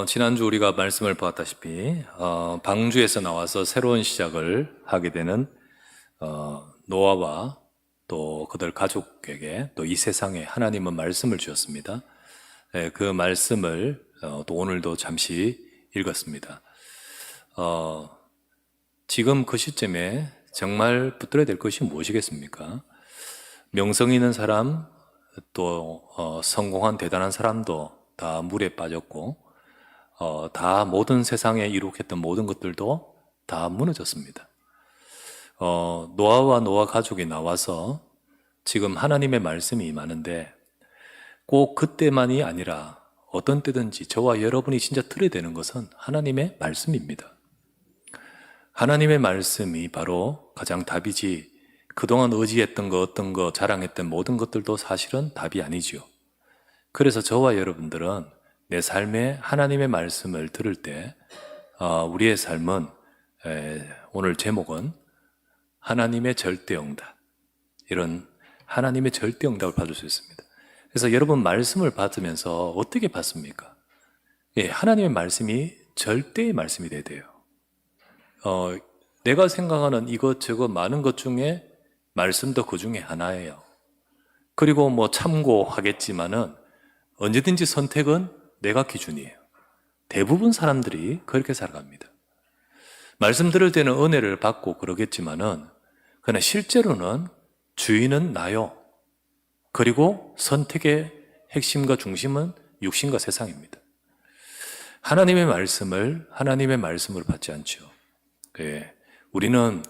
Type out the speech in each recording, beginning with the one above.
지난주 우리가 말씀을 보았다시피 방주에서 나와서 새로운 시작을 하게 되는 노아와 또 그들 가족에게 또 이 세상에 하나님은 말씀을 주셨습니다. 그 말씀을 또 오늘도 잠시 읽었습니다. 지금 그 시점에 정말 붙들어야 될 것이 무엇이겠습니까? 명성 있는 사람, 또 성공한 대단한 사람도 다 물에 빠졌고 다 모든 세상에 이룩했던 모든 것들도 다 무너졌습니다. 노아와 노아 가족이 나와서 지금 하나님의 말씀이 많은데 꼭 그때만이 아니라 어떤 때든지 저와 여러분이 진짜 들어야 되는 것은 하나님의 말씀입니다. 하나님의 말씀이 바로 가장 답이지 그동안 의지했던 거, 어떤 거, 자랑했던 모든 것들도 사실은 답이 아니지요. 그래서 저와 여러분들은 내 삶에 하나님의 말씀을 들을 때 우리의 삶은 오늘 제목은 하나님의 절대응답, 이런 하나님의 절대응답을 받을 수 있습니다. 그래서 여러분 말씀을 받으면서 어떻게 받습니까? 하나님의 말씀이 절대의 말씀이 돼야 돼요. 내가 생각하는 이것저것 많은 것 중에 말씀도 그 중에 하나예요. 그리고 뭐 참고하겠지만은 언제든지 선택은 내가 기준이에요. 대부분 사람들이 그렇게 살아갑니다. 말씀 들을 때는 은혜를 받고 그러겠지만은 그러나 실제로는 주인은 나요. 그리고 선택의 핵심과 중심은 육신과 세상입니다. 하나님의 말씀으로 받지 않죠. 우리는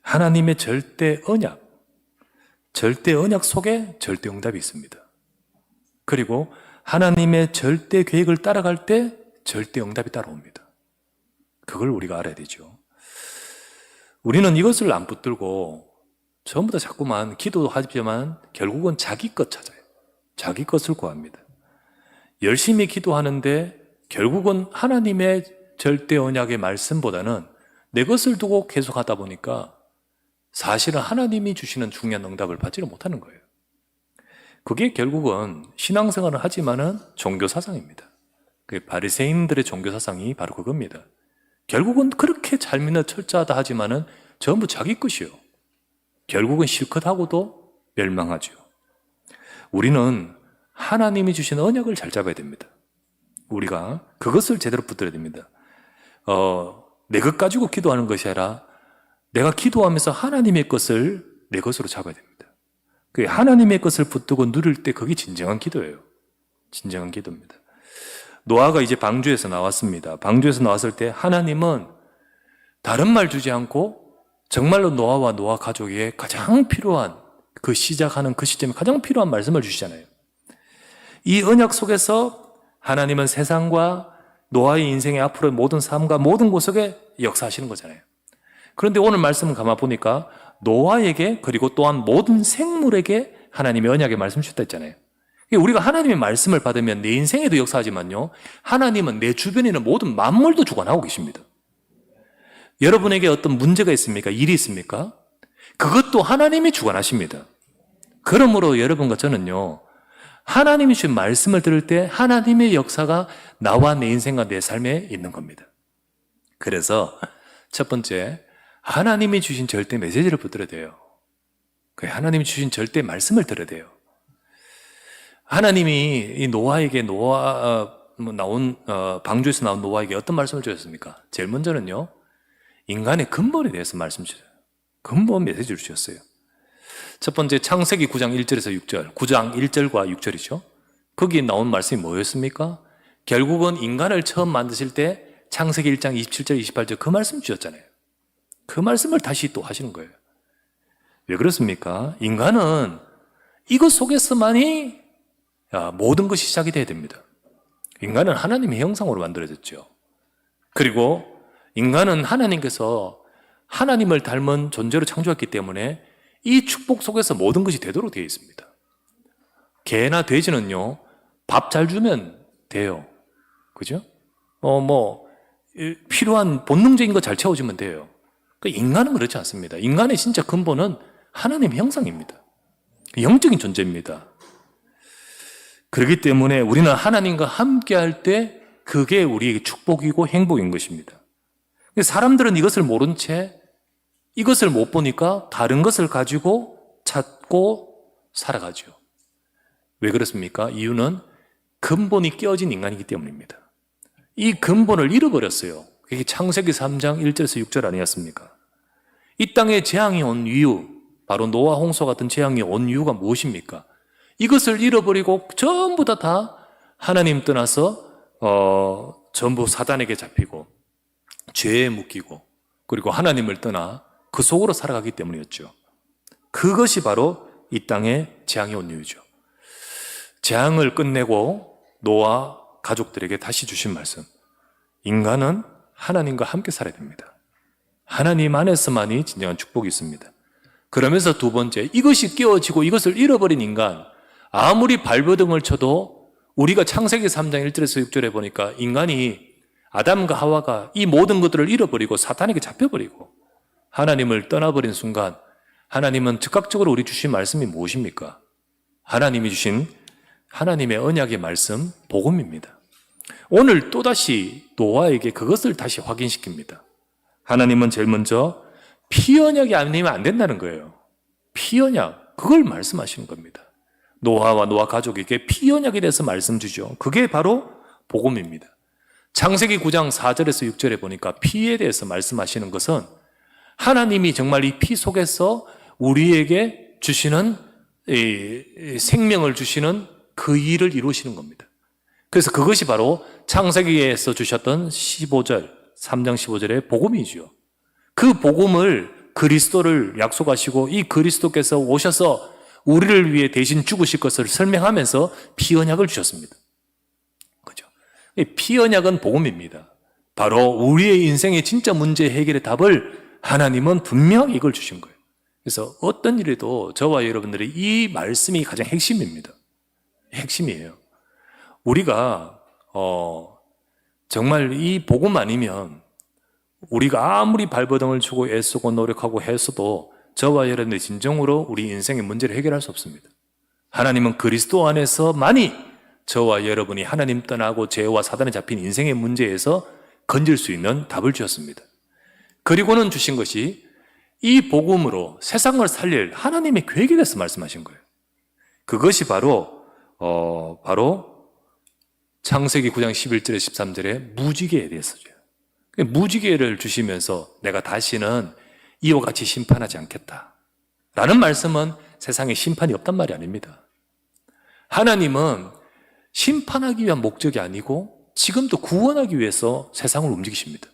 하나님의 절대 언약 속에 절대 응답이 있습니다. 그리고 하나님의 절대 계획을 따라갈 때 절대 응답이 따라옵니다. 그걸 우리가 알아야 되죠. 우리는 이것을 안 붙들고 전부 다 자꾸만 기도하지만 결국은 자기 것 찾아요. 자기 것을 구합니다. 열심히 기도하는데 결국은 하나님의 절대 언약의 말씀보다는 내 것을 두고 계속 하다 보니까 사실은 하나님이 주시는 중요한 응답을 받지를 못하는 거예요. 그게 결국은 신앙생활을 하지만은 종교사상입니다. 바리새인들의 종교사상이 바로 그겁니다. 결국은 그렇게 잘 믿는 철저하다 하지만은 전부 자기 것이요. 결국은 실컷 하고도 멸망하죠. 우리는 하나님이 주신 언약을 잘 잡아야 됩니다. 우리가 그것을 제대로 붙들어야 됩니다. 내 것 가지고 기도하는 것이 아니라 내가 기도하면서 하나님의 것을 내 것으로 잡아야 됩니다. 그 하나님의 것을 붙들고 누릴 때 그게 진정한 기도예요. 진정한 기도입니다. 노아가 이제 방주에서 나왔습니다. 방주에서 나왔을 때 하나님은 다른 말 주지 않고 정말로 노아와 노아 가족에게 가장 필요한 그 시작하는 그 시점에 가장 필요한 말씀을 주시잖아요. 이 언약 속에서 하나님은 세상과 노아의 인생의 앞으로의 모든 삶과 모든 곳 속에 역사하시는 거잖아요. 그런데 오늘 말씀을 가만 보니까 노아에게 그리고 또한 모든 생물에게 하나님의 언약의 말씀 주셨다 했잖아요. 우리가 하나님의 말씀을 받으면 내 인생에도 역사하지만요, 하나님은 내 주변에 있는 모든 만물도 주관하고 계십니다. 여러분에게 어떤 문제가 있습니까? 일이 있습니까? 그것도 하나님이 주관하십니다. 그러므로 여러분과 저는요, 하나님이 주신 말씀을 들을 때 하나님의 역사가 나와 내 인생과 내 삶에 있는 겁니다. 그래서 첫 번째, 하나님이 주신 절대 메시지를 붙들어야 돼요. 하나님이 주신 절대 말씀을 들어야 돼요. 하나님이 이 노아에게 방주에서 나온 노아에게 어떤 말씀을 주셨습니까? 제일 먼저는요, 인간의 근본에 대해서 말씀 주셨어요. 근본 메시지를 주셨어요. 첫 번째 창세기 9장 1절에서 6절, 9장 1절과 6절이죠. 거기에 나온 말씀이 뭐였습니까? 결국은 인간을 처음 만드실 때 창세기 1장 27절, 28절 그 말씀 주셨잖아요. 그 말씀을 다시 또 하시는 거예요. 왜 그렇습니까? 인간은 이것 속에서만이 모든 것이 시작이 돼야 됩니다. 인간은 하나님의 형상으로 만들어졌죠. 그리고 인간은 하나님께서 하나님을 닮은 존재로 창조했기 때문에 이 축복 속에서 모든 것이 되도록 되어 있습니다. 개나 돼지는요, 밥 잘 주면 돼요. 그죠? 필요한 본능적인 거 잘 채워주면 돼요. 인간은 그렇지 않습니다. 인간의 진짜 근본은 하나님의 형상입니다. 영적인 존재입니다. 그렇기 때문에 우리는 하나님과 함께 할 때 그게 우리에게 축복이고 행복인 것입니다. 사람들은 이것을 모른 채 이것을 못 보니까 다른 것을 가지고 찾고 살아가죠. 왜 그렇습니까? 이유는 근본이 깨어진 인간이기 때문입니다. 이 근본을 잃어버렸어요. 그게 창세기 3장 1절에서 6절 아니었습니까? 이 땅에 재앙이 온 이유, 바로 노아 홍수 같은 재앙이 온 이유가 무엇입니까? 이것을 잃어버리고 전부 다 하나님 떠나서 전부 사단에게 잡히고 죄에 묶이고 그리고 하나님을 떠나 그 속으로 살아가기 때문이었죠. 그것이 바로 이 땅에 재앙이 온 이유죠. 재앙을 끝내고 노아 가족들에게 다시 주신 말씀, 인간은 하나님과 함께 살아야 됩니다. 하나님 안에서만이 진정한 축복이 있습니다. 그러면서 두 번째, 이것이 깨어지고 이것을 잃어버린 인간, 아무리 발버둥을 쳐도 우리가 창세기 3장 1절에서 6절에 보니까 인간이 아담과 하와가 이 모든 것들을 잃어버리고 사탄에게 잡혀버리고 하나님을 떠나버린 순간 하나님은 즉각적으로 우리 주신 말씀이 무엇입니까? 하나님이 주신 하나님의 언약의 말씀, 복음입니다. 오늘 또다시 노아에게 그것을 다시 확인시킵니다. 하나님은 제일 먼저 피언약이 아니면 안 된다는 거예요. 피언약, 그걸 말씀하시는 겁니다. 노아와 노아 가족에게 피언약에 대해서 말씀 주죠. 그게 바로 복음입니다. 창세기 9장 4절에서 6절에 보니까 피에 대해서 말씀하시는 것은 하나님이 정말 이 피 속에서 우리에게 주시는 생명을 주시는 그 일을 이루시는 겁니다. 그래서 그것이 바로 창세기에서 주셨던 15절, 3장 15절의 복음이죠. 그 복음을 그리스도를 약속하시고 이 그리스도께서 오셔서 우리를 위해 대신 죽으실 것을 설명하면서 피언약을 주셨습니다. 그죠? 피언약은 복음입니다. 바로 우리의 인생의 진짜 문제 해결의 답을 하나님은 분명히 이걸 주신 거예요. 그래서 어떤 일에도 저와 여러분들이 이 말씀이 가장 핵심입니다. 핵심이에요. 우리가 정말 이 복음 아니면 우리가 아무리 발버둥을 치고 애쓰고 노력하고 했어도 저와 여러분들이 진정으로 우리 인생의 문제를 해결할 수 없습니다. 하나님은 그리스도 안에서만이 저와 여러분이 하나님 떠나고 죄와 사단에 잡힌 인생의 문제에서 건질 수 있는 답을 주셨습니다. 그리고는 주신 것이 이 복음으로 세상을 살릴 하나님의 계획에 대해서 말씀하신 거예요. 그것이 바로 창세기 9장 11절에 13절에 무지개에 대해서죠. 무지개를 주시면서 내가 다시는 이와 같이 심판하지 않겠다 라는 말씀은 세상에 심판이 없단 말이 아닙니다. 하나님은 심판하기 위한 목적이 아니고 지금도 구원하기 위해서 세상을 움직이십니다.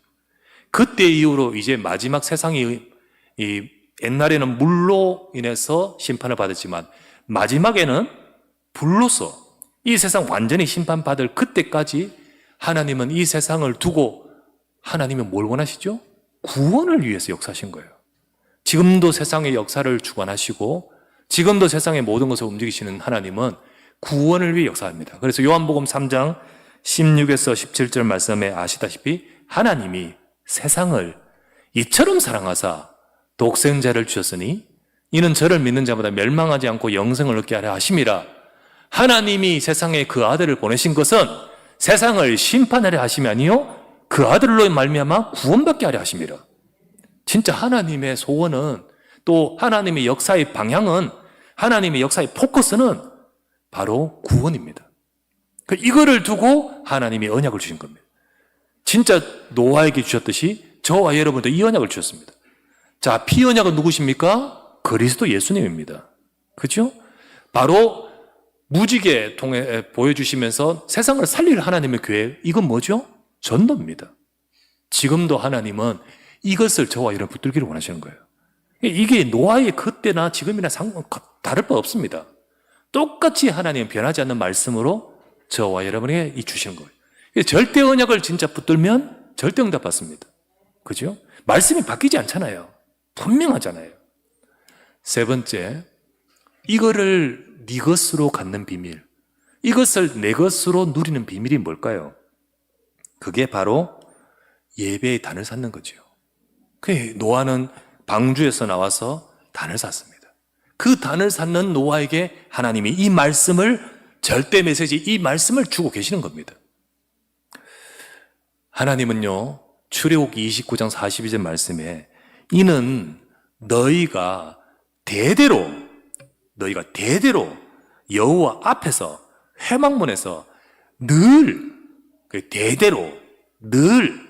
그때 이후로 이제 마지막 세상이 옛날에는 물로 인해서 심판을 받았지만 마지막에는 불로서 이 세상 완전히 심판받을 그때까지 하나님은 이 세상을 두고 하나님은 뭘 원하시죠? 구원을 위해서 역사하신 거예요. 지금도 세상의 역사를 주관하시고 지금도 세상의 모든 것을 움직이시는 하나님은 구원을 위해 역사합니다. 그래서 요한복음 3장 16에서 17절 말씀에 아시다시피 하나님이 세상을 이처럼 사랑하사 독생자를 주셨으니 이는 저를 믿는 자마다 멸망하지 않고 영생을 얻게 하려 하심이라. 하나님이 세상에 그 아들을 보내신 것은 세상을 심판하려 하심이 아니요 그 아들로 말미암아 구원받게 하려 하심이라. 진짜 하나님의 소원은, 또 하나님의 역사의 방향은, 하나님의 역사의 포커스는 바로 구원입니다. 이거를 두고 하나님이 언약을 주신 겁니다. 진짜 노아에게 주셨듯이 저와 여러분도 이 언약을 주셨습니다. 자, 피언약은 누구십니까? 그리스도 예수님입니다. 그렇죠? 바로 무지개 통해 보여주시면서 세상을 살릴 하나님의 계획, 이건 뭐죠? 전도입니다. 지금도 하나님은 이것을 저와 여러분 붙들기를 원하시는 거예요. 이게 노아의 그때나 지금이나 다를 바 없습니다. 똑같이 하나님은 변하지 않는 말씀으로 저와 여러분에게 주시는 거예요. 절대 언약을 진짜 붙들면 절대 응답 받습니다. 그죠? 말씀이 바뀌지 않잖아요. 분명하잖아요. 세 번째, 이거를 네 것으로 갖는 비밀, 이것을 내 것으로 누리는 비밀이 뭘까요? 그게 바로 예배의 단을 쌓는 거죠. 노아는 방주에서 나와서 단을 쌓습니다. 그 단을 쌓는 노아에게 하나님이 이 말씀을, 절대 메시지, 이 말씀을 주고 계시는 겁니다. 하나님은요, 출애굽기 29장 42절 말씀에 이는 너희가 대대로 여호와 앞에서 회막문에서 대대로 늘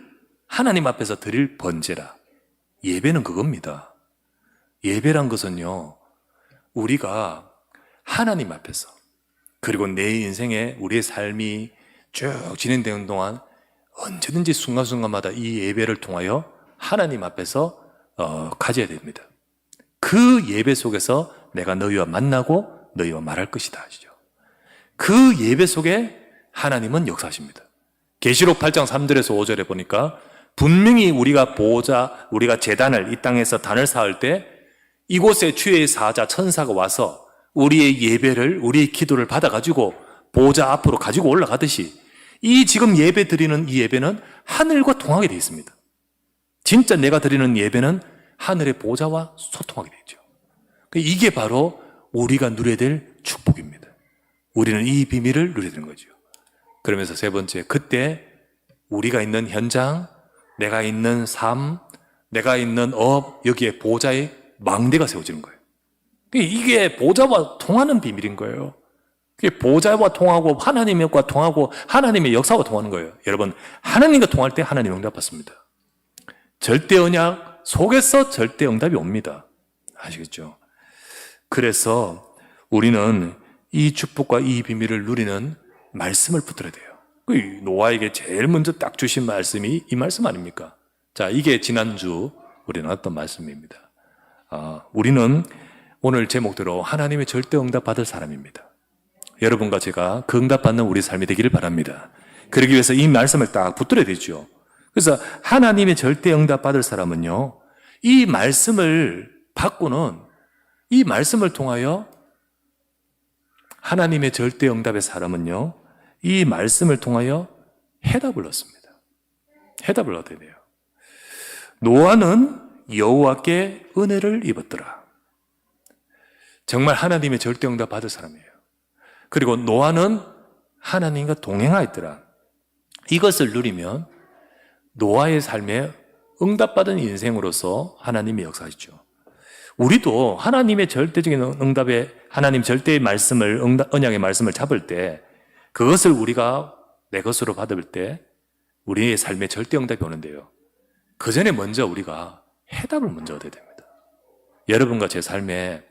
하나님 앞에서 드릴 번제라. 예배는 그겁니다. 예배란 것은요, 우리가 하나님 앞에서, 그리고 내 인생에 우리의 삶이 쭉 진행되는 동안 언제든지 순간순간마다 이 예배를 통하여 하나님 앞에서 가져야 됩니다. 그 예배 속에서 내가 너희와 만나고 너희와 말할 것이다 하시죠. 그 예배 속에 하나님은 역사하십니다. 계시록 8장 3절에서 5절에 보니까 분명히 우리가 제단을, 이 땅에서 단을 쌓을 때 이곳에 주의 사자 천사가 와서 우리의 예배를, 우리의 기도를 받아가지고 보좌 앞으로 가지고 올라가듯이 이 지금 예배 드리는 이 예배는 하늘과 통하게 되어 있습니다. 진짜 내가 드리는 예배는 하늘의 보좌와 소통하게 되죠. 이게 바로 우리가 누려야 될 축복입니다. 우리는 이 비밀을 누려야 되는 거죠. 그러면서 세 번째, 그때 우리가 있는 현장, 내가 있는 삶, 내가 있는 업, 여기에 보좌의 망대가 세워지는 거예요. 이게 보좌와 통하는 비밀인 거예요. 그게 보좌와 통하고 하나님과 통하고 하나님의 역사와 통하는 거예요. 여러분, 하나님과 통할 때 하나님 응답받습니다. 절대 언약 속에서 절대 응답이 옵니다. 아시겠죠? 그래서 우리는 이 축복과 이 비밀을 누리는 말씀을 붙들어야 돼요. 노아에게 제일 먼저 딱 주신 말씀이 이 말씀 아닙니까? 자, 이게 지난주 우리 나눴던 말씀입니다. 우리는 오늘 제목대로 하나님의 절대 응답 받을 사람입니다. 여러분과 제가 그 응답 받는 우리 삶이 되기를 바랍니다. 그러기 위해서 이 말씀을 딱 붙들어야 되죠. 그래서 하나님의 절대 응답 받을 사람은요, 이 말씀을 받고는 이 말씀을 통하여 하나님의 절대 응답의 사람은요, 이 말씀을 통하여 해답을 얻습니다. 해답을 얻어야 돼요. 노아는 여호와께 은혜를 입었더라. 정말 하나님의 절대 응답 받을 사람이에요. 그리고 노아는 하나님과 동행하였더라. 이것을 누리면 노아의 삶에 응답받은 인생으로서 하나님이 역사하시죠. 우리도 하나님의 절대적인 응답에, 하나님 절대의 말씀을, 언약의 말씀을 잡을 때, 그것을 우리가 내 것으로 받을 때 우리의 삶에 절대 응답이 오는데요, 그 전에 먼저 우리가 해답을 먼저 얻어야 됩니다. 여러분과 제 삶에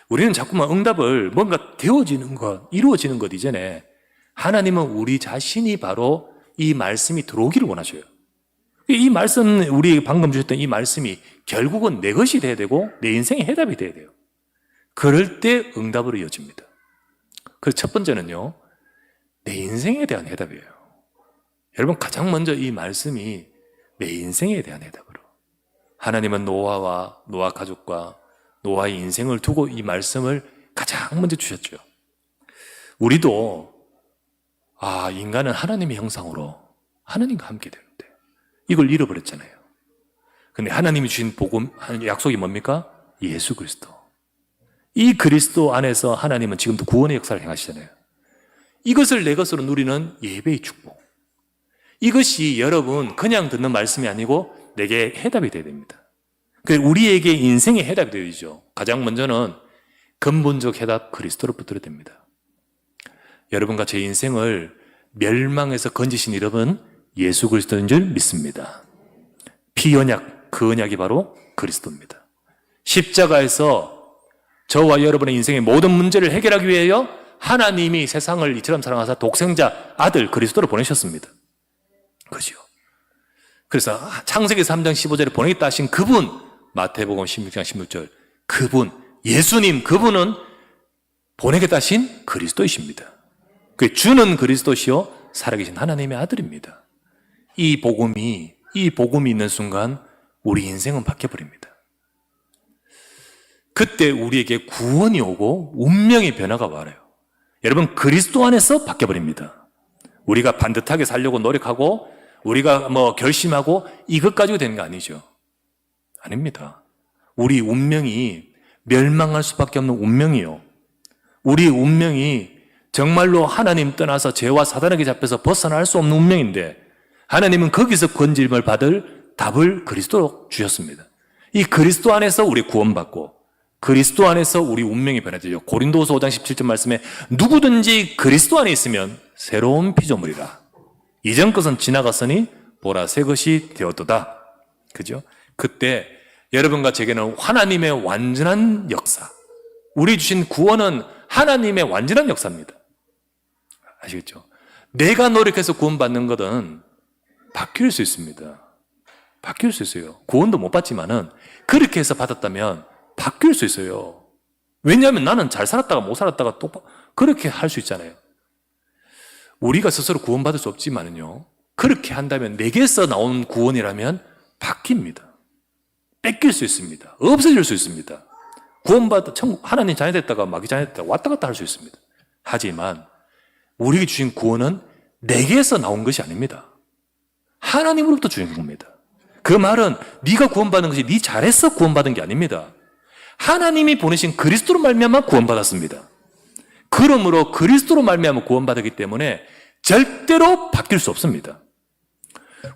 우리는 자꾸만 응답을, 뭔가 되어지는 것, 이루어지는 것 이전에 하나님은 우리 자신이 바로 이 말씀이 들어오기를 원하셔요. 이 말씀, 우리 방금 주셨던 이 말씀이 결국은 내 것이 돼야 되고 내 인생의 해답이 돼야 돼요. 그럴 때 응답으로 이어집니다. 그래서 첫 번째는요, 내 인생에 대한 해답이에요. 여러분, 가장 먼저 이 말씀이 내 인생에 대한 해답으로, 하나님은 노아와 노아 가족과 노아의 인생을 두고 이 말씀을 가장 먼저 주셨죠. 우리도 인간은 하나님의 형상으로 하나님과 함께 되는데 이걸 잃어버렸잖아요. 근데 하나님이 주신 복음, 약속이 뭡니까? 예수 그리스도. 이 그리스도 안에서 하나님은 지금도 구원의 역사를 행하시잖아요. 이것을 내 것으로 누리는 예배의 축복. 이것이 여러분 그냥 듣는 말씀이 아니고 내게 해답이 되어야 됩니다. 우리에게 인생의 해답이 되어야죠. 가장 먼저는 근본적 해답 그리스도로 붙들어야 됩니다. 여러분과 제 인생을 멸망에서 건지신 이름은 예수 그리스도인 줄 믿습니다. 피언약, 그 언약이 바로 그리스도입니다. 십자가에서 저와 여러분의 인생의 모든 문제를 해결하기 위하여 하나님이 세상을 이처럼 사랑하사 독생자 아들 그리스도를 보내셨습니다. 그죠? 그래서 창세기 3장 15절에 보내겠다 하신 그분, 마태복음 16장 16절, 그분, 예수님, 그분은 보내겠다 하신 그리스도이십니다. 그 주는 그리스도시요 살아계신 하나님의 아들입니다. 이 복음이 있는 순간 우리 인생은 바뀌어버립니다. 그때 우리에게 구원이 오고 운명의 변화가 와요. 여러분, 그리스도 안에서 바뀌어버립니다. 우리가 반듯하게 살려고 노력하고 우리가 결심하고 이것 가지고 되는 게 아니죠. 아닙니다. 우리 운명이 멸망할 수밖에 없는 운명이요. 우리 운명이 정말로 하나님 떠나서 죄와 사단에게 잡혀서 벗어날 수 없는 운명인데 하나님은 거기서 건짐을 받을 답을 그리스도로 주셨습니다. 이 그리스도 안에서 우리 구원받고 그리스도 안에서 우리 운명이 변화되죠. 고린도서 5장 17절 말씀에 누구든지 그리스도 안에 있으면 새로운 피조물이라. 이전 것은 지나갔으니 보라 새 것이 되었도다. 그죠? 그때 여러분과 제게는 하나님의 완전한 역사, 우리 주신 구원은 하나님의 완전한 역사입니다. 아시겠죠? 내가 노력해서 구원받는 것은 바뀔 수 있습니다. 바뀔 수 있어요. 구원도 못 받지만은 그렇게 해서 받았다면 바뀔 수 있어요. 왜냐하면 나는 잘 살았다가 못 살았다가 또 그렇게 할 수 있잖아요. 우리가 스스로 구원받을 수 없지만은요, 그렇게 한다면 내게서 나온 구원이라면 바뀝니다. 뺏길 수 있습니다. 없어질 수 있습니다. 구원받아 하나님 자녀 됐다가 마귀 자녀 됐다가 왔다 갔다 할 수 있습니다. 하지만 우리에게 주신 구원은 내게서 나온 것이 아닙니다. 하나님으로부터 주신 겁니다. 그 말은 네가 구원받은 것이 네 잘해서 구원받은 게 아닙니다. 하나님이 보내신 그리스도로 말미암아 구원받았습니다. 그러므로 그리스도로 말미암아 구원받았기 때문에 절대로 바뀔 수 없습니다.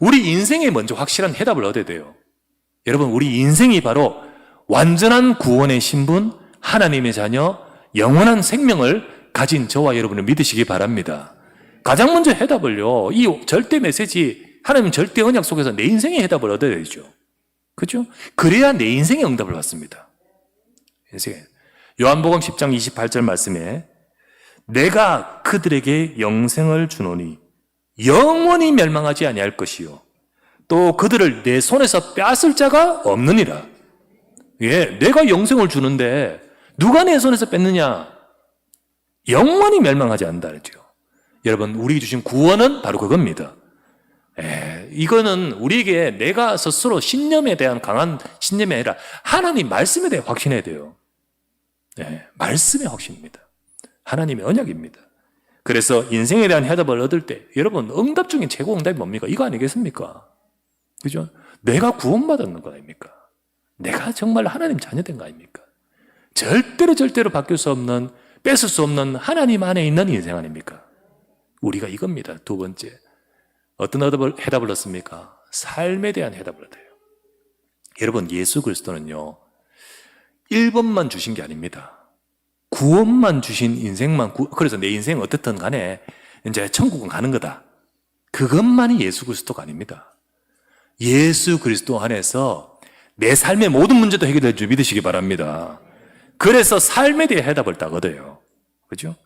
우리 인생에 먼저 확실한 해답을 얻어야 돼요. 여러분, 우리 인생이 바로 완전한 구원의 신분, 하나님의 자녀, 영원한 생명을 가진 저와 여러분을 믿으시기 바랍니다. 가장 먼저 해답을요, 이 절대 메시지, 하나님 절대 언약 속에서 내 인생의 해답을 얻어야 되죠. 그죠? 그래야 내 인생의 응답을 받습니다. 요한복음 10장 28절 말씀에 내가 그들에게 영생을 주노니 영원히 멸망하지 아니할 것이요 또 그들을 내 손에서 빼앗을 자가 없느니라. 예, 내가 영생을 주는데 누가 내 손에서 뺐느냐? 영원히 멸망하지 않는다 그랬죠. 여러분, 우리에게 주신 구원은 바로 그겁니다. 이거는 우리에게 내가 스스로 신념에 대한 강한 신념이 아니라 하나님 말씀에 대해 확신해야 돼요. 말씀의 확신입니다. 하나님의 언약입니다. 그래서 인생에 대한 해답을 얻을 때 여러분, 응답 중에 최고 응답이 뭡니까? 이거 아니겠습니까? 그죠? 내가 구원받았는 거 아닙니까? 내가 정말 하나님 자녀된 거 아닙니까? 절대로 바뀔 수 없는, 뺏을 수 없는 하나님 안에 있는 인생 아닙니까? 우리가 이겁니다. 두 번째, 어떤 해답을 얻습니까? 삶에 대한 해답을 얻어요. 여러분, 예수 그리스도는요 1번만 주신 게 아닙니다. 구원만 주신 인생만, 그래서 내 인생 어떻든 간에 이제 천국은 가는 거다, 그것만이 예수 그리스도가 아닙니다. 예수 그리스도 안에서 내 삶의 모든 문제도 해결될 줄 믿으시기 바랍니다. 그래서 삶에 대한 해답을 딱 얻어요. 그죠?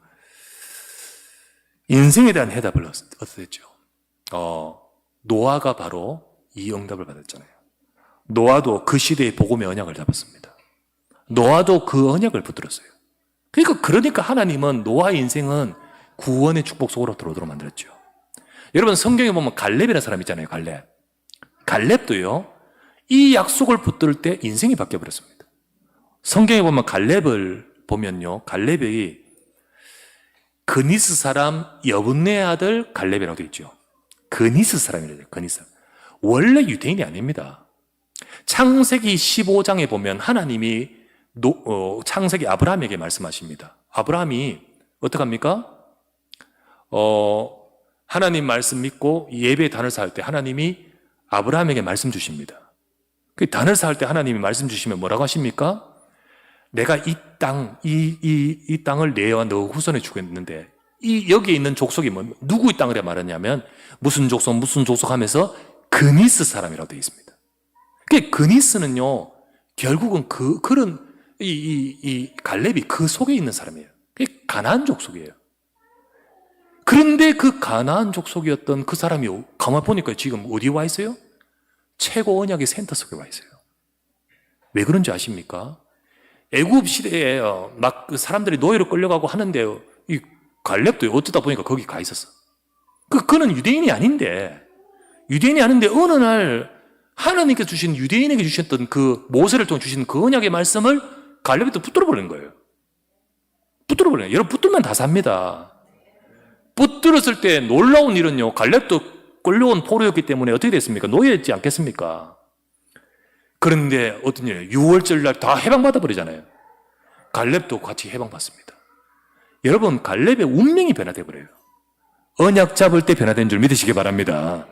인생에 대한 해답을 얻었죠. 노아가 바로 이 응답을 받았잖아요. 노아도 그 시대의 복음의 언약을 잡았습니다. 노아도 그 언약을 붙들었어요. 그러니까 하나님은 노아의 인생은 구원의 축복 속으로 들어오도록 만들었죠. 여러분, 성경에 보면 갈렙이라는 사람 있잖아요. 갈렙도요 이 약속을 붙들 때 인생이 바뀌어버렸습니다. 성경에 보면 갈렙을 보면요, 갈렙이 그니스 사람 여분네 아들 갈렙이라고 되어 있죠. 그니스 사람이래요. 그니스 사람. 원래 유대인이 아닙니다. 창세기 15장에 보면 하나님이 창세기 아브라함에게 말씀하십니다. 아브라함이 어떡합니까? 하나님 말씀 믿고 예배의 단을 쌓을 때 하나님이 아브라함에게 말씀 주십니다. 그 단을 쌓을 때 하나님이 말씀 주시면 뭐라고 하십니까? 내가 이 땅을 너와 너 후손에 주겠는데, 여기에 있는 족속이 누구의 땅을 말하냐면 무슨 족속 하면서 그니스 사람이라고 되어 있습니다. 그 그니스는요 결국은 그런 갈렙이 그 속에 있는 사람이에요. 그게 가나안 족속이에요. 그런데 그 가나안 족속이었던 그 사람이 가만 보니까 지금 어디에 와 있어요? 최고 언약의 센터 속에 와 있어요. 왜 그런지 아십니까? 애굽 시대에 막 그 사람들이 노예로 끌려가고 하는데 이 갈렙도 어쩌다 보니까 거기 가 있었어. 그는 유대인이 아닌데 어느 날 하나님께서 주신, 유대인에게 주셨던 그 모세를 통해 주신 그 언약의 말씀을 갈렙이 또 붙들어버린 거예요. 여러분, 붙들면 다 삽니다. 붙들었을 때 놀라운 일은요, 갈렙도 끌려온 포로였기 때문에 어떻게 됐습니까? 노예였지 않겠습니까? 그런데 어떤 일이에요? 6월절 날 다 해방받아 버리잖아요. 갈렙도 같이 해방받습니다. 여러분, 갈렙의 운명이 변화돼 버려요. 언약 잡을 때 변화된 줄 믿으시기 바랍니다.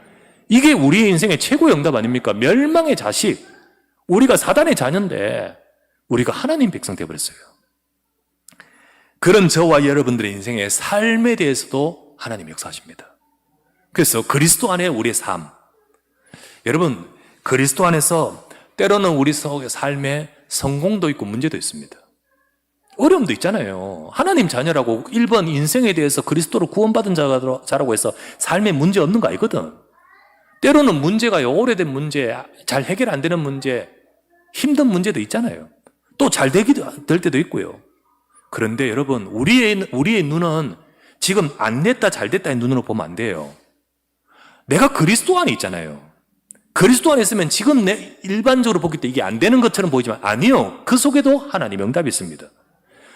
이게 우리의 인생의 최고의 응답 아닙니까? 멸망의 자식, 우리가 사단의 자녀인데 우리가 하나님 백성 되어버렸어요. 그런 저와 여러분들의 인생의 삶에 대해서도 하나님 역사하십니다. 그래서 그리스도 안에 우리의 삶, 여러분 그리스도 안에서 때로는 우리 삶에 성공도 있고 문제도 있습니다. 어려움도 있잖아요. 하나님 자녀라고 1번 인생에 대해서 그리스도로 구원받은 자라고 해서 삶에 문제 없는 거 아니거든. 때로는 문제가요, 오래된 문제, 잘 해결 안 되는 문제, 힘든 문제도 있잖아요. 또 잘 될 때도 있고요. 그런데 여러분, 우리의 눈은 지금 안 됐다, 잘 됐다의 눈으로 보면 안 돼요. 내가 그리스도 안에 있잖아요. 그리스도 안에 있으면 지금 일반적으로 보기 때 이게 안 되는 것처럼 보이지만 아니요. 그 속에도 하나님의 응답이 있습니다.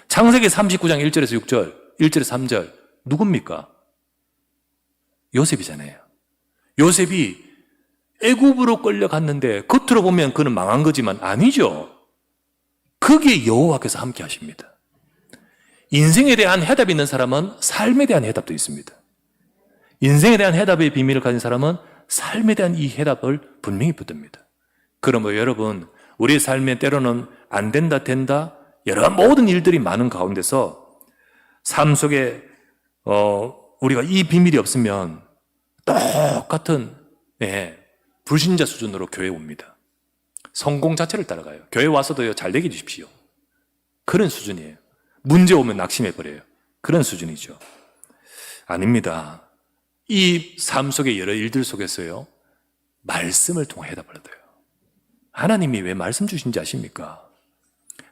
창세기 39장 1절에서 6절, 1절에서 3절 누굽니까? 요셉이잖아요. 요셉이 애굽으로 끌려갔는데 겉으로 보면 그는 망한 거지만 아니죠. 거기에 여호와께서 함께 하십니다. 인생에 대한 해답이 있는 사람은 삶에 대한 해답도 있습니다. 인생에 대한 해답의 비밀을 가진 사람은 삶에 대한 이 해답을 분명히 붙듭니다. 그러므로 여러분, 우리의 삶에 때로는 안 된다, 된다, 여러 모든 일들이 많은 가운데서 삶 속에 우리가 이 비밀이 없으면 똑같은 불신자 수준으로 교회에 옵니다. 성공 자체를 따라가요. 교회 와서도 잘 되게 해주십시오. 그런 수준이에요. 문제 오면 낙심해버려요. 그런 수준이죠. 아닙니다. 이 삶 속의 여러 일들 속에서요, 말씀을 통해 해답을 얻어요. 하나님이 왜 말씀 주신지 아십니까?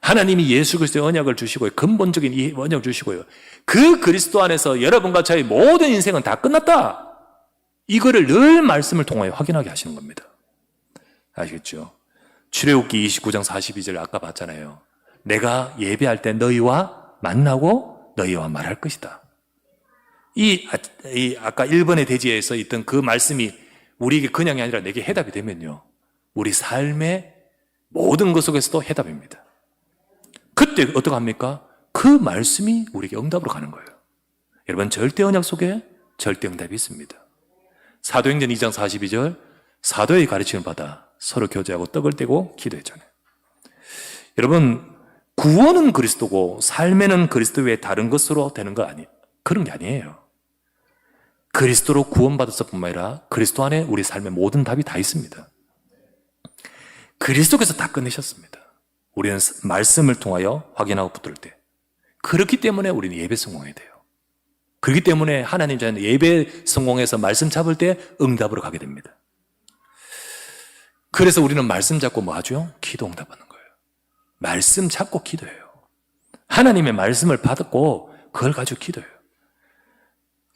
하나님이 예수 그리스도의 언약을 주시고요, 근본적인 이 언약을 주시고요, 그 그리스도 안에서 여러분과 저의 모든 인생은 다 끝났다, 이거를 늘 말씀을 통하여 확인하게 하시는 겁니다. 아시겠죠? 출애굽기 29장 42절 아까 봤잖아요. 내가 예배할 때 너희와 만나고 너희와 말할 것이다. 이 아까 1번의 대지에서 있던 그 말씀이 우리에게 그냥이 아니라 내게 해답이 되면요, 우리 삶의 모든 것 속에서도 해답입니다. 그때 어떻게 합니까? 그 말씀이 우리에게 응답으로 가는 거예요. 여러분, 절대 언약 속에 절대 응답이 있습니다. 사도행전 2장 42절, 사도의 가르침을 받아 서로 교제하고 떡을 떼고 기도했잖아요. 여러분, 구원은 그리스도고 삶에는 그리스도 외에 다른 것으로 되는 거 아니에요. 그런 게 아니에요. 그리스도로 구원받았을 뿐만 아니라 그리스도 안에 우리 삶의 모든 답이 다 있습니다. 그리스도께서 다 끝내셨습니다. 우리는 말씀을 통하여 확인하고 붙들 때, 그렇기 때문에 우리는 예배 성공해야 돼요. 그렇기 때문에 하나님 자녀는 예배 성공해서 말씀 잡을 때 응답으로 가게 됩니다. 그래서 우리는 말씀 잡고 뭐 하죠? 기도 응답하는 거예요. 말씀 잡고 기도해요. 하나님의 말씀을 받고 그걸 가지고 기도해요.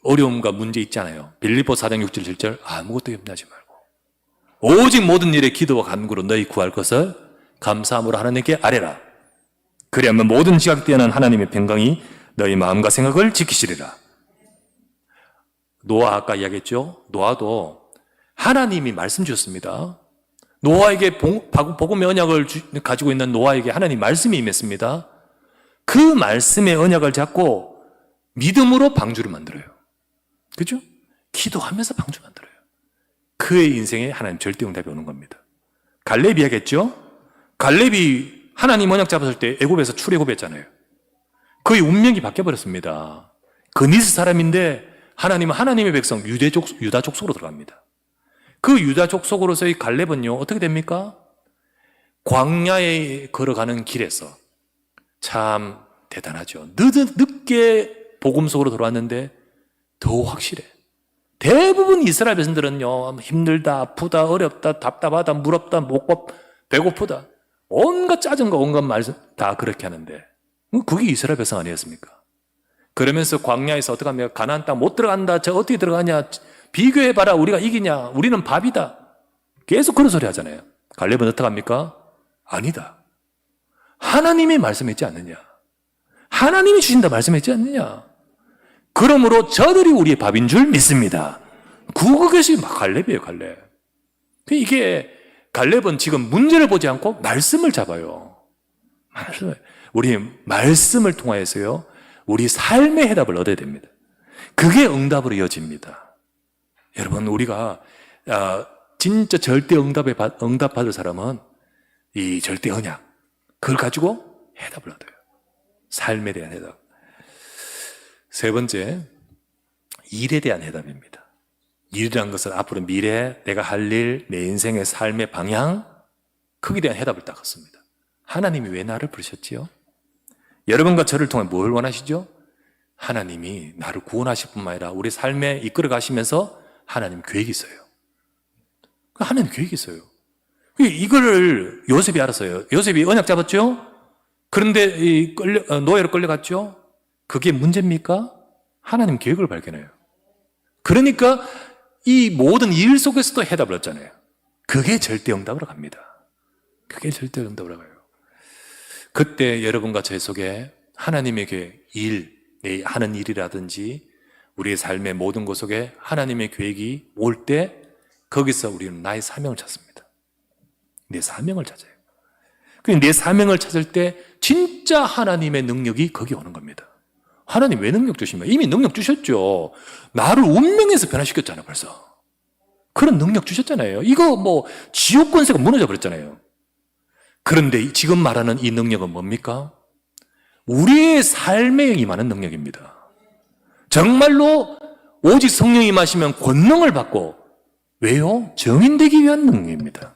어려움과 문제 있잖아요. 빌립보 4장 6절 7절 아무것도 염려하지 말고 오직 모든 일에 기도와 간구로 너희 구할 것을 감사함으로 하나님께 아뢰라. 그리하면 모든 지각 뛰어난 하나님의 평강이 너희 마음과 생각을 지키시리라. 노아 아까 이야기했죠. 노아도 하나님이 말씀 주셨습니다. 노아에게 복음의 언약을 가지고 있는 노아에게 하나님 말씀이 임했습니다. 그 말씀의 언약을 잡고 믿음으로 방주를 만들어요. 그죠? 기도하면서 방주 만들어요. 그의 인생에 하나님 절대 응답이 오는 겁니다. 갈렙 이야기했죠? 갈렙이 하나님 언약 잡았을 때 애굽에서 출애굽했잖아요. 그의 운명이 바뀌어버렸습니다. 그니스 사람인데 하나님은 하나님의 백성 유다 족속으로 들어갑니다. 그 유다 족속으로서의 갈렙은요, 어떻게 됩니까? 광야에 걸어가는 길에서 참 대단하죠. 늦게 복음 속으로 들어왔는데 더 확실해. 대부분 이스라엘 백성들은요, 힘들다, 아프다, 어렵다, 답답하다, 무럽다, 배고프다, 온갖 짜증과 온갖 말씀 다 그렇게 하는데 그게 이스라엘 백성 아니었습니까? 그러면서 광야에서 어떻게 하면 가나안 땅 못 들어간다, 저 어떻게 들어가냐, 비교해봐라, 우리가 이기냐, 우리는 밥이다, 계속 그런 소리 하잖아요. 갈렙은 어떻게 합니까? 아니다. 하나님이 말씀했지 않느냐, 하나님이 주신다 말씀했지 않느냐, 그러므로 저들이 우리의 밥인 줄 믿습니다. 그것이 갈렙이에요. 갈렙. 이게 갈렙은 지금 문제를 보지 않고 말씀을 잡아요. 우리 말씀을 통하여서요, 우리 삶의 해답을 얻어야 됩니다. 그게 응답으로 이어집니다. 여러분, 우리가 진짜 절대 응답받을 사람은 이 절대 언약, 그걸 가지고 해답을 얻어요. 삶에 대한 해답. 세 번째, 일에 대한 해답입니다. 일이라는 것은 앞으로 미래 내가 할 일, 내 인생의 삶의 방향, 거기에 대한 해답을 딱 얻습니다. 하나님이 왜 나를 부르셨지요? 여러분과 저를 통해 뭘 원하시죠? 하나님이 나를 구원하실 뿐만 아니라 우리 삶에 이끌어 가시면서 하나님 계획이 있어요. 하나님 계획이 있어요. 이거를 요셉이 알았어요. 요셉이 언약 잡았죠? 그런데 노예로 끌려갔죠? 그게 문제입니까? 하나님 계획을 발견해요. 그러니까 이 모든 일 속에서도 해답을 얻잖아요. 그게 절대응답으로 갑니다. 그게 절대응답으로 가요. 그때 여러분과 제 속에 하나님의 계획, 내 하는 일이라든지 우리의 삶의 모든 것 속에 하나님의 계획이 올 때 거기서 우리는 나의 사명을 찾습니다. 내 사명을 찾아요. 내 사명을 찾을 때 진짜 하나님의 능력이 거기 오는 겁니다. 하나님 왜 능력 주십니까? 이미 능력 주셨죠. 나를 운명에서 변화시켰잖아요, 벌써. 그런 능력 주셨잖아요. 이거 지옥 권세가 무너져 버렸잖아요. 그런데 지금 말하는 이 능력은 뭡니까? 우리의 삶에 임하는 능력입니다. 정말로 오직 성령이 임하시면 권능을 받고, 왜요? 정인되기 위한 능력입니다.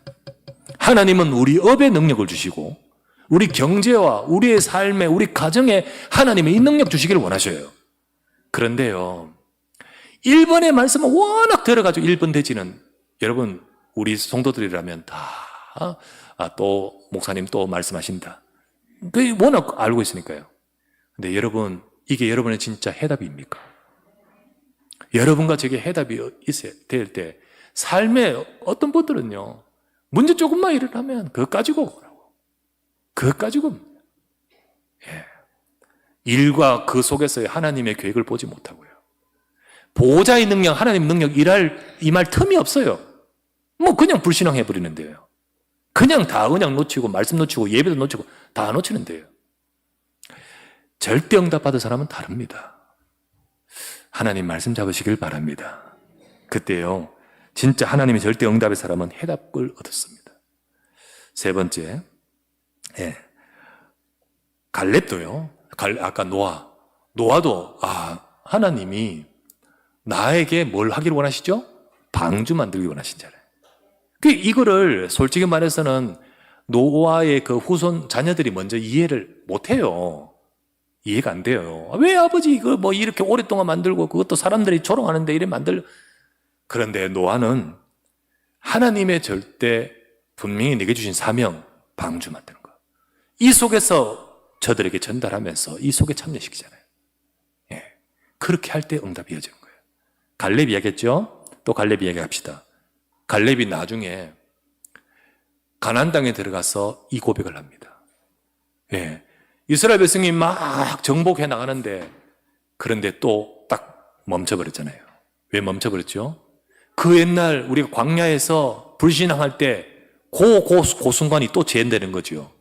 하나님은 우리 업에 능력을 주시고 우리 경제와 우리의 삶에 우리 가정에 하나님의 이 능력 주시기를 원하셔요. 그런데요, 1번의 말씀은 워낙 들어가지고 1번 대지는 여러분 우리 성도들이라면 다 또 목사님 또 말씀하신다. 그 워낙 알고 있으니까요. 근데 여러분, 이게 여러분의 진짜 해답입니까? 여러분과 제게 해답이 있어야 될 때 삶에 어떤 분들은요, 문제 조금만 일어나면 그것 가지고 오라고. 그것 가지고. 예. 일과 그 속에서의 하나님의 계획을 보지 못하고요. 보호자의 능력, 하나님 능력 임할 틈이 없어요. 그냥 불신앙해버리는데요. 그냥 다 그냥 놓치고, 말씀 놓치고, 예배도 놓치고, 다 놓치는데요. 절대 응답 받은 사람은 다릅니다. 하나님 말씀 잡으시길 바랍니다. 그때요, 진짜 하나님의 절대 응답의 사람은 해답을 얻었습니다. 세 번째, 갈렙도요, 아까 노아도, 하나님이 나에게 뭘 하기를 원하시죠? 방주 만들기 원하신잖아요. 이거를 솔직히 말해서는 노아의 그 후손 자녀들이 먼저 이해를 못해요. 이해가 안 돼요. 왜 아버지 이거 이렇게 오랫동안 만들고 그것도 사람들이 조롱하는데 이래 만들. 그런데 노아는 하나님의 절대 분명히 내게 주신 사명, 방주 만드는 거. 이 속에서 저들에게 전달하면서 이 속에 참여시키잖아요. 예. 그렇게 할 때 응답이 이어지는 거예요. 갈렙 이야기했죠? 또 갈렙 이야기합시다. 갈렙이 나중에 가나안 땅에 들어가서 이 고백을 합니다. 예. 이스라엘 백성이 막 정복해 나가는데, 그런데 또 딱 멈춰버렸잖아요. 왜 멈춰버렸죠? 그 옛날 우리가 광야에서 불신앙할 때 그 순간이 또 재현되는 거죠.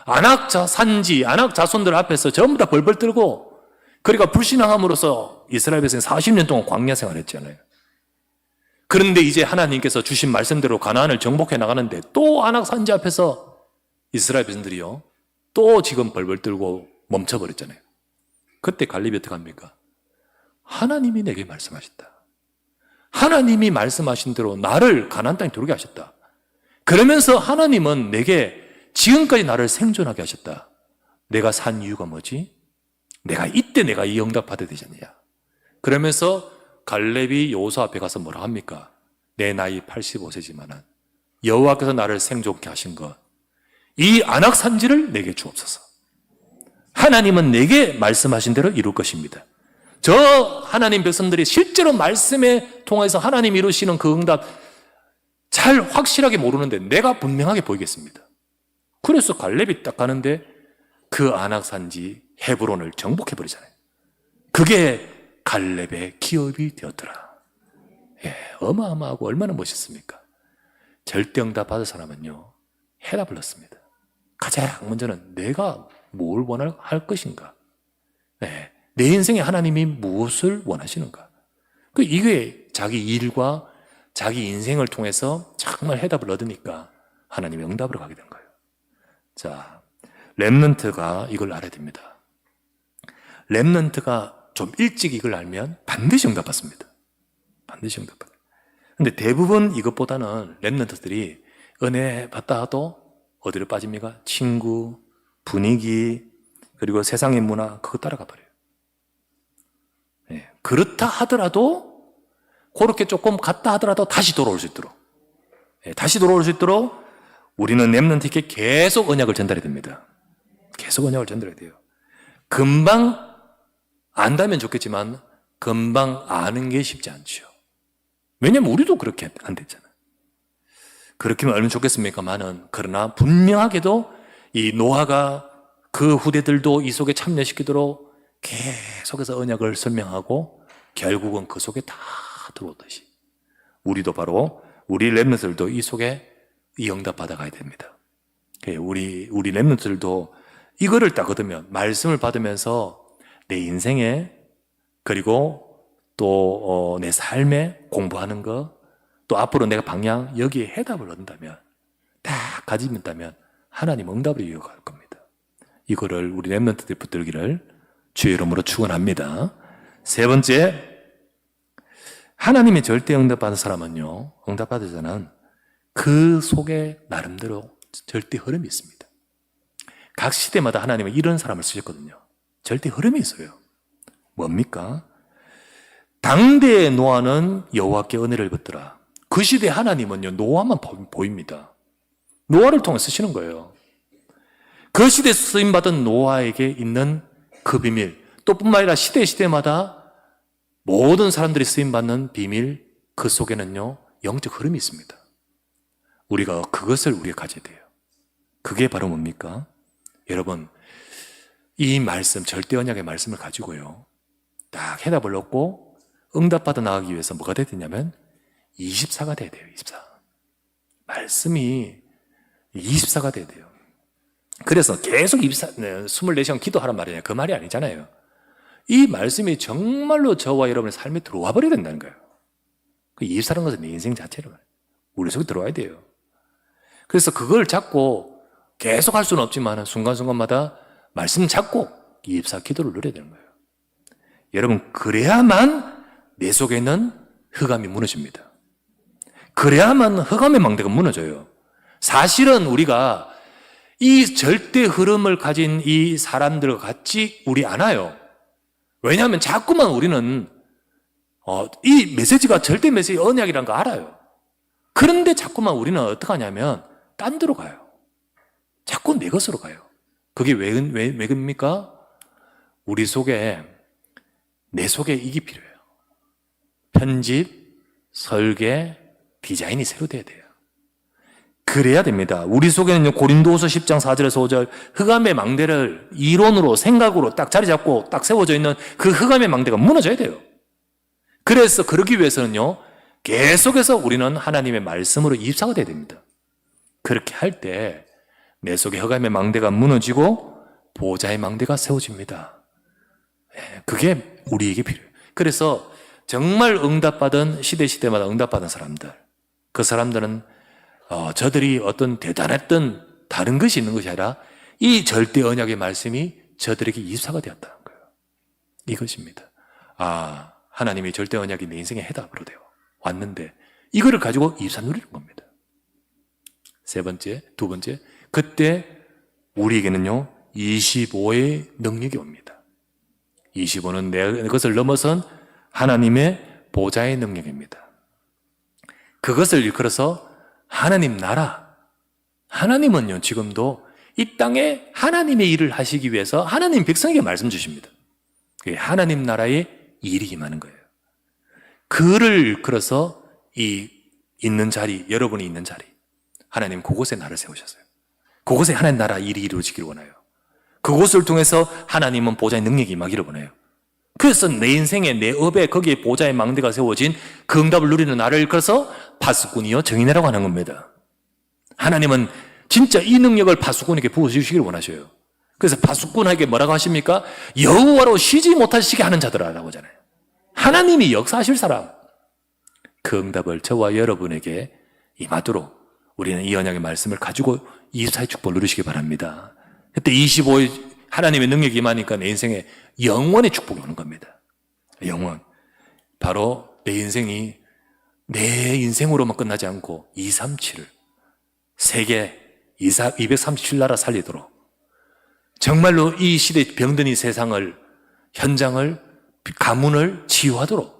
안악 자손들 앞에서 전부 다 벌벌 떨고, 그러니까 불신앙함으로써 이스라엘 백성이 40년 동안 광야 생활했잖아요. 그런데 이제 하나님께서 주신 말씀대로 가나안을 정복해 나가는데 또 안악 산지 앞에서 이스라엘 백성들이요, 또 지금 벌벌 떨고 멈춰버렸잖아요. 그때 갈렙이 어떻게 합니까? 하나님이 내게 말씀하셨다. 하나님이 말씀하신 대로 나를 가나안 땅에 들어오게 하셨다. 그러면서 하나님은 내게 지금까지 나를 생존하게 하셨다. 내가 산 이유가 뭐지? 이때 내가 이 응답 받아야 되잖냐. 그러면서 갈렙이 여호수아 앞에 가서 뭐라 합니까? 내 나이 85세지만은 여호와께서 나를 생존케 하신 것, 이 안악 산지를 내게 주옵소서. 하나님은 내게 말씀하신 대로 이룰 것입니다. 저 하나님 백성들이 실제로 말씀에 통해서 하나님 이루시는 그 응답 잘 확실하게 모르는데 내가 분명하게 보이겠습니다. 그래서 갈렙이 딱 가는데 그 안악 산지 헤브론을 정복해버리잖아요. 그게 갈렙의 기업이 되었더라. 예, 어마어마하고 얼마나 멋있습니까? 절대응답 받을 사람은요, 해답을 얻습니다. 가장 먼저는 내가 뭘 원할 것인가? 예, 내 인생에 하나님이 무엇을 원하시는가? 이게 자기 일과 자기 인생을 통해서 정말 해답을 얻으니까 하나님의 응답으로 가게 된 거예요. 자, 렘넌트가 이걸 알아야 됩니다. 렘넌트가 좀 일찍 이걸 알면 반드시 응답받습니다. 반드시 응답받아요. 근데 대부분 이것보다는 렘넌트들이 은혜 받다 하도 어디로 빠집니까? 친구, 분위기, 그리고 세상의 문화, 그거 따라가 버려요. 네. 그렇다 하더라도, 그렇게 조금 갔다 하더라도 다시 돌아올 수 있도록, 네. 다시 돌아올 수 있도록 우리는 렘넌트에게 계속 언약을 전달해야 됩니다. 계속 언약을 전달해야 돼요. 금방 안다면 좋겠지만 금방 아는 게 쉽지 않죠. 왜냐면 우리도 그렇게 안 됐잖아요. 그렇게면 얼마나 좋겠습니까만은, 그러나 분명하게도 이 노아가 그 후대들도 이 속에 참여시키도록 계속해서 언약을 설명하고 결국은 그 속에 다 들어오듯이 우리도 바로 우리 렘넌트들도 이 속에 이 응답 받아가야 됩니다. 우리 렘넌트들도 이거를 딱 얻으면, 말씀을 받으면서 내 인생에, 그리고 또 내 삶에 공부하는 거, 또 앞으로 내가 방향, 여기에 해답을 얻는다면, 다 가지면다면 하나님 응답으로 이어갈 겁니다. 이거를 우리 렘넌트들 붙들기를 주의 이름으로 축원합니다. 세 번째, 하나님의 절대 응답 받은 사람은요, 응답 받은 자는 그 속에 나름대로 절대 흐름이 있습니다. 각 시대마다 하나님은 이런 사람을 쓰셨거든요. 절대 흐름이 있어요. 뭡니까? 당대의 노아는 여호와께 은혜를 받더라. 그 시대 하나님은요, 노아만 보입니다. 노아를 통해 쓰시는 거예요. 그 시대 쓰임받은 노아에게 있는 그 비밀, 또 뿐만 아니라 시대마다 모든 사람들이 쓰임받는 비밀, 그 속에는요, 영적 흐름이 있습니다. 우리가 그것을 우리가 가져야 돼요. 그게 바로 뭡니까? 여러분, 이 말씀, 절대 언약의 말씀을 가지고요, 딱 해답을 얻고 응답받아 나가기 위해서 뭐가 돼야 되냐면 24가 돼야 돼요. 24. 말씀이 24가 돼야 돼요. 그래서 계속 24시간 기도하란 말이냐, 그 말이 아니잖아요. 이 말씀이 정말로 저와 여러분의 삶에 들어와 버려야 된다는 거예요. 그 24라는 것은 내 인생 자체로 우리 속에 들어와야 돼요. 그래서 그걸 잡고 계속 할 수는 없지만 순간순간마다 말씀 잡고 24 기도를 누려야 되는 거예요. 여러분, 그래야만 내 속에 있는 흑암이 무너집니다. 그래야만 흑암의 망대가 무너져요. 사실은 우리가 이 절대 흐름을 가진 이 사람들과 같이 우리 않아요. 왜냐하면 자꾸만 우리는 이 메시지가 절대 메시지 언약이라는 거 알아요. 그런데 자꾸만 우리는 어떻게 하냐면 딴 데로 가요. 자꾸 내 것으로 가요. 그게 왜 그럽니까? 우리 속에, 내 속에 이게 필요해요. 편집, 설계, 디자인이 새로 돼야 돼요. 그래야 됩니다. 우리 속에는 고린도후서 10장 4절에서 5절 흑암의 망대를 이론으로, 생각으로 딱 자리 잡고 딱 세워져 있는 그 흑암의 망대가 무너져야 돼요. 그래서 그러기 위해서는요, 계속해서 우리는 하나님의 말씀으로 입사가 돼야 됩니다. 그렇게 할 때 내 속에 흑암의 망대가 무너지고 보좌의 망대가 세워집니다. 그게 우리에게 필요해요. 그래서 정말 응답받은, 시대마다 응답받은 사람들, 그 사람들은 저들이 어떤 대단했던 다른 것이 있는 것이 아니라 이 절대 언약의 말씀이 저들에게 입사가 되었다는 거예요. 이것입니다. 하나님의 절대 언약이 내 인생의 해답으로 되어 왔는데 이거를 가지고 입사 누리는 겁니다. 두 번째, 그때 우리에게는요 25의 능력이 옵니다. 25는 내 것을 넘어선 하나님의 보좌의 능력입니다. 그것을 일컬어서 하나님 나라. 하나님은요 지금도 이 땅에 하나님의 일을 하시기 위해서 하나님 백성에게 말씀 주십니다. 그게 하나님 나라의 일이 임하는 거예요. 그를 일컬어서 이 있는 자리, 여러분이 있는 자리, 하나님 그곳에 나를 세우셨어요. 그곳에 하나님 나라 일이 이루어지기를 원해요. 그곳을 통해서 하나님은 보좌의 능력이 임하기를 원해요. 그래서 내 인생에, 내 업에 거기에 보좌의 망대가 세워진 그 응답을 누리는 나를 일컬어서 파수꾼이요 정인이라고 하는 겁니다. 하나님은 진짜 이 능력을 파수꾼에게 부어주시기를 원하셔요. 그래서 파수꾼에게 뭐라고 하십니까? 여호와로 쉬지 못하시게 하는 자들이라고 하잖아요. 하나님이 역사하실 사람, 그 응답을 저와 여러분에게 임하도록 우리는 이 언약의 말씀을 가지고 24의 축복을 누리시기 바랍니다. 그때 25의 하나님의 능력이 임하니까 내 인생에 영원의 축복이 오는 겁니다. 영원. 바로 내 인생이 내 인생으로만 끝나지 않고 237을 세계 237나라 살리도록 정말로 이 시대 병든 이 세상을 현장을 가문을 치유하도록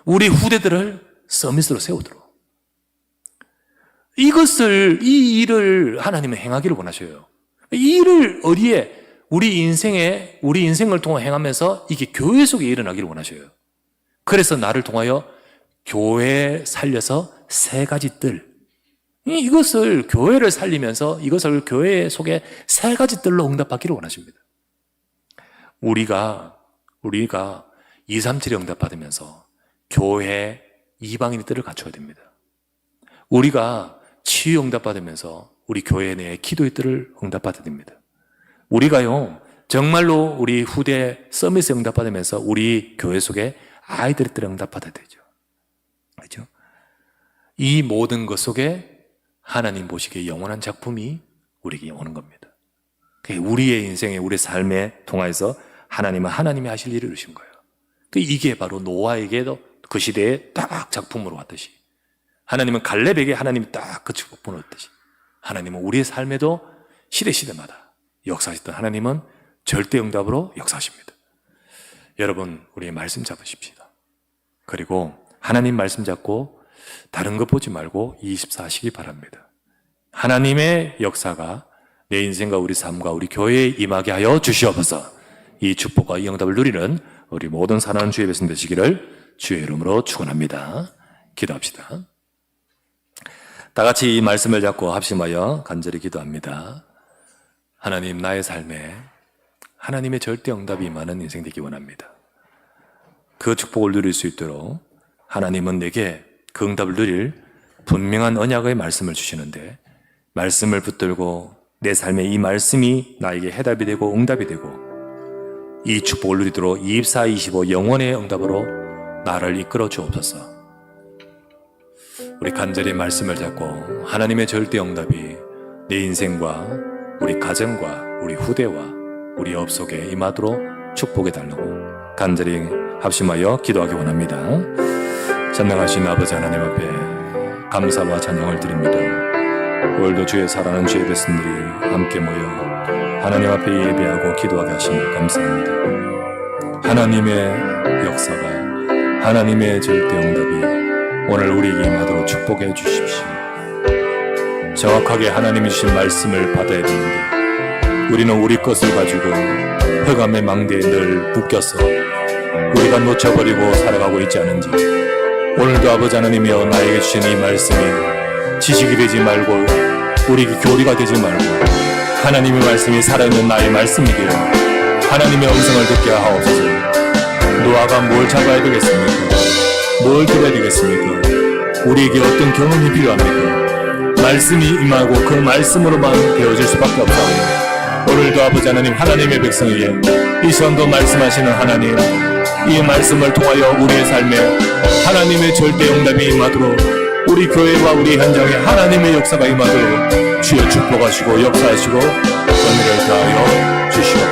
우리 후대들을 서밋으로 세우도록 이 일을 하나님은 행하기를 원하셔요. 이 일을 어디에 우리 인생을 통해 행하면서 이게 교회 속에 일어나기를 원하셔요. 그래서 나를 통하여 교회에 살려서 세 가지 뜰 이것을 교회를 살리면서 이것을 교회 속에 세 가지 뜰로 응답받기를 원하십니다. 우리가 237에 응답받으면서 교회 이방인의 뜰을 갖춰야 됩니다. 우리가 치유 응답받으면서 우리 교회 내에 기도의 뜰을 응답받아야 됩니다. 우리가요 정말로 우리 후대 서밋에 응답받으면서 우리 교회 속에 아이들의 뜰을 응답받아야 되죠. 그렇죠? 이 모든 것 속에 하나님 보시기에 영원한 작품이 우리에게 오는 겁니다. 우리의 인생에 우리의 삶에 통하여서 하나님은 하나님이 하실 일을 이루신 거예요. 이게 바로 노아에게도 그 시대에 딱 작품으로 왔듯이 하나님은 갈렙에게 하나님이 딱 그 작품으로 왔듯이 하나님은 우리의 삶에도 시대마다 역사하셨던 하나님은 절대 응답으로 역사하십니다. 여러분 우리의 말씀 잡으십시다. 그리고 하나님 말씀 잡고 다른 것 보지 말고 24 하시기 바랍니다. 하나님의 역사가 내 인생과 우리 삶과 우리 교회에 임하게 하여 주시옵소서. 이 축복과 이 응답을 누리는 우리 모든 사랑하는 주의 백성 되시기를 주의 이름으로 축원합니다. 기도합시다. 다 같이 이 말씀을 잡고 합심하여 간절히 기도합니다. 하나님 나의 삶에 하나님의 절대 응답이 임하는 인생 되기 원합니다. 그 축복을 누릴 수 있도록 하나님은 내게 그 응답을 누릴 분명한 언약의 말씀을 주시는데 말씀을 붙들고 내 삶에 이 말씀이 나에게 해답이 되고 응답이 되고 이 축복을 누리도록 24, 25 영원의 응답으로 나를 이끌어 주옵소서. 우리 간절히 말씀을 잡고 하나님의 절대 응답이 내 인생과 우리 가정과 우리 후대와 우리 업 속에 임하도록 축복해 달라고 간절히 합심하여 기도하기 원합니다. 전능하신 아버지 하나님 앞에 감사와 찬양을 드립니다. 오늘도 주의 사랑하는 주의 백성들이 함께 모여 하나님 앞에 예배하고 기도하게 하시니 감사합니다. 하나님의 역사가 하나님의 절대 응답이 오늘 우리에게 임하도록 축복해 주십시오. 정확하게 하나님이 주신 말씀을 받아야 됩니다. 우리는 우리 것을 가지고 흑암의 망대에 늘 묶여서 우리가 놓쳐버리고 살아가고 있지 않은지 오늘도 아버지 하나님이여 나에게 주신 이 말씀이 지식이 되지 말고 우리에게 교리가 되지 말고 하나님의 말씀이 살아있는 나의 말씀이 되어 하나님의 음성을 듣게 하옵소서. 노아가 뭘 잡아야 되겠습니까? 뭘 들어야 되겠습니까? 우리에게 어떤 경험이 필요합니까? 말씀이 임하고 그 말씀으로만 되어질 수밖에 없사오니 오늘도 아버지 하나님 하나님의 백성에게 이 시간도 말씀하시는 하나님 이 말씀을 통하여 우리의 삶에 하나님의 절대 응답이 임하도록 우리 교회와 우리 현장에 하나님의 역사가 임하도록 주여 축복하시고 역사하시고 은혜를 더하여 주시옵소서.